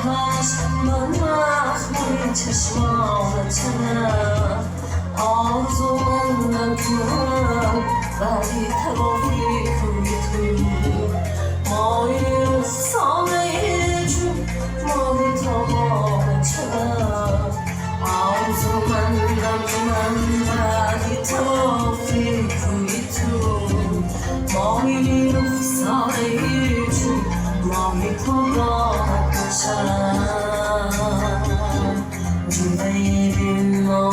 من مخموری چشمانتنه آرزو مندم کنم ولی توافی کنی تو مایی رخصانه جون مایی تابانتنه آرزو مندم کنم ولی توافی کنی تو مایی رخصانه جون مایی تابانتنه جون بیبی ما